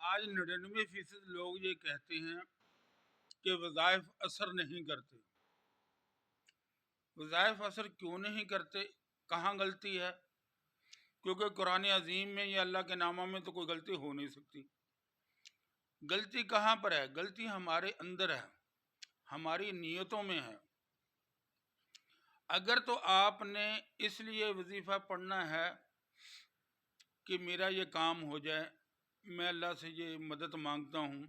آج 99% لوگ یہ کہتے ہیں کہ وظائف اثر نہیں کرتے۔ وظائف اثر کیوں نہیں کرتے؟ کہاں غلطی ہے؟ کیونکہ قرآن عظیم میں یا اللہ کے ناموں میں تو کوئی غلطی ہو نہیں سکتی۔ غلطی کہاں پر ہے؟ غلطی ہمارے اندر ہے، ہماری نیتوں میں ہے۔ اگر تو آپ نے اس لیے وظیفہ پڑھنا ہے کہ میرا یہ کام ہو جائے، میں اللہ سے یہ مدد مانگتا ہوں،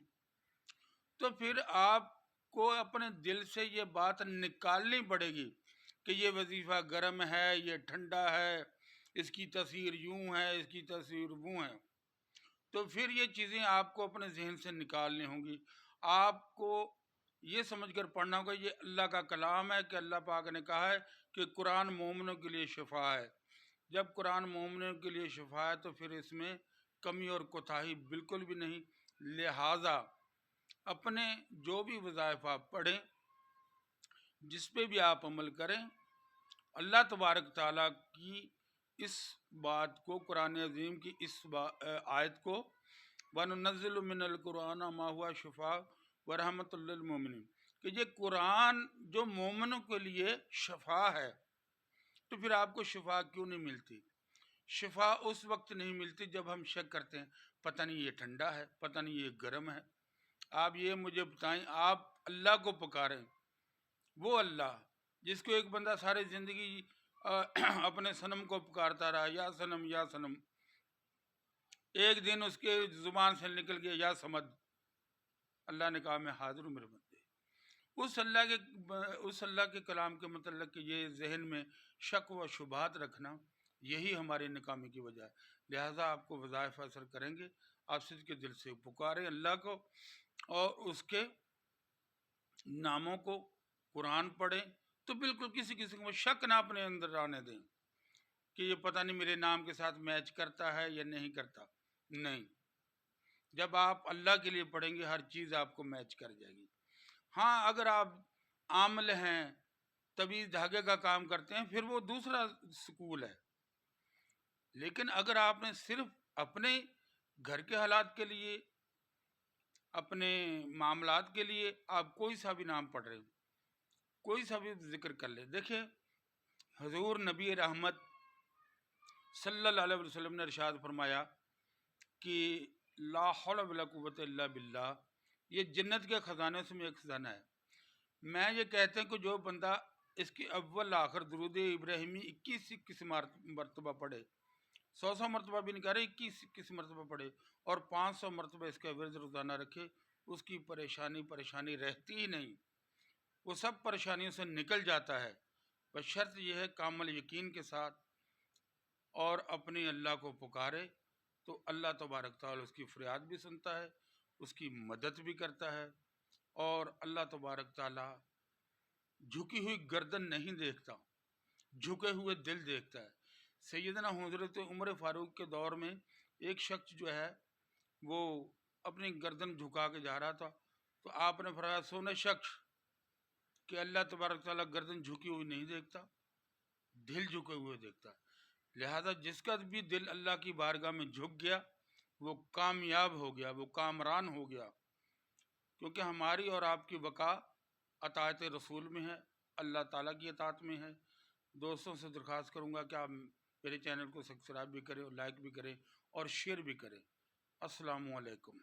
تو پھر آپ کو اپنے دل سے یہ بات نکالنی پڑے گی کہ یہ وظیفہ گرم ہے، یہ ٹھنڈا ہے، اس کی تاثیر یوں ہے، اس کی تاثیر وہ ہے۔ تو پھر یہ چیزیں آپ کو اپنے ذہن سے نکالنی ہوں گی۔ آپ کو یہ سمجھ کر پڑھنا ہوگا یہ اللہ کا کلام ہے کہ اللہ پاک نے کہا ہے کہ قرآن مومنوں کے لیے شفا ہے۔ جب قرآن مومنوں کے لیے شفا ہے تو پھر اس میں کمی اور کوتاہی بالکل بھی نہیں۔ لہٰذا اپنے جو بھی وظائف آپ پڑھیں، جس پہ بھی آپ عمل کریں، اللہ تبارک تعالیٰ کی اس بات کو، قرآن عظیم کی اس آیت کو، وَنُنَزِّلُ مِنَ الْقُرْآنَ مَا هُوَ شِفَاءٌ وَرَحْمَةٌ لِّلْمُؤْمِنِينَ، کہ یہ قرآن جو مومنوں کے لیے شفا ہے، تو پھر آپ کو شفا کیوں نہیں ملتی؟ شفا اس وقت نہیں ملتی جب ہم شک کرتے ہیں پتہ نہیں یہ ٹھنڈا ہے، پتہ نہیں یہ گرم ہے۔ آپ یہ مجھے بتائیں، آپ اللہ کو پکاریں، وہ اللہ جس کو ایک بندہ ساری زندگی اپنے صنم کو پکارتا رہا، یا صنم یا صنم، ایک دن اس کے زبان سے نکل گیا یا سمد، اللہ نے کہا میں حاضر ہوں میرے بندے۔ اس اللہ کے کلام کے متعلق یہ ذہن میں شک و شبہات رکھنا، یہی ہماری ناکامی کی وجہ ہے۔ لہٰذا آپ کو وظائف اثر کریں گے، آپ صدق کے دل سے پکاریں اللہ کو اور اس کے ناموں کو، قرآن پڑھیں، تو بالکل کسی قسم کو شک نہ اپنے اندر آنے دیں کہ یہ پتہ نہیں میرے نام کے ساتھ میچ کرتا ہے یا نہیں کرتا۔ نہیں، جب آپ اللہ کے لیے پڑھیں گے ہر چیز آپ کو میچ کر جائے گی۔ ہاں، اگر آپ عامل ہیں، طویل دھاگے کا کام کرتے ہیں، پھر وہ دوسرا سکول ہے۔ لیکن اگر آپ نے صرف اپنے گھر کے حالات کے لیے، اپنے معاملات کے لیے آپ کوئی سا بھی نام پڑھ رہے ہیں، کوئی سا بھی ذکر کر لیں، دیکھیں حضور نبی رحمت صلی اللہ علیہ وسلم نے ارشاد فرمایا کہ لا حول ولا قوت الا باللہ، یہ جنت کے خزانے سے میں ایک خزانہ ہے۔ میں یہ کہتے ہیں کہ جو بندہ اس کی اول آخر درود ابراہیمی 21 مرتبہ پڑھے، 100 مرتبہ بھی نہیں کہہ رہے، 21 مرتبہ پڑھے، اور 500 مرتبہ اس کا ورد روزانہ رکھے، اس کی پریشانی رہتی ہی نہیں، وہ سب پریشانیوں سے نکل جاتا ہے۔ بس شرط یہ ہے کامل یقین کے ساتھ اور اپنے اللہ کو پکارے، تو اللہ تبارک تعالیٰ اس کی فریاد بھی سنتا ہے، اس کی مدد بھی کرتا ہے، اور اللہ تبارک تعالیٰ جھکی ہوئی گردن نہیں دیکھتا، جھکے ہوئے دل دیکھتا ہے۔ سیدنا حضرت عمر فاروق کے دور میں ایک شخص جو ہے وہ اپنی گردن جھکا کے جا رہا تھا، تو آپ نے فرمایا سونے شخص کہ اللہ تبارک تعالیٰ گردن جھکی ہوئی نہیں دیکھتا، دل جھکے ہوئے دیکھتا ہے۔ لہذا جس کا بھی دل اللہ کی بارگاہ میں جھک گیا وہ کامیاب ہو گیا، وہ کامران ہو گیا، کیونکہ ہماری اور آپ کی بقا اطاعت رسول میں ہے، اللہ تعالیٰ کی اطاعت میں ہے۔ دوستوں سے درخواست کروں گا کہ آپ میرے چینل کو سبسکرائب بھی کریں اور لائک بھی کریں اور شیئر بھی کریں۔ السلام علیکم۔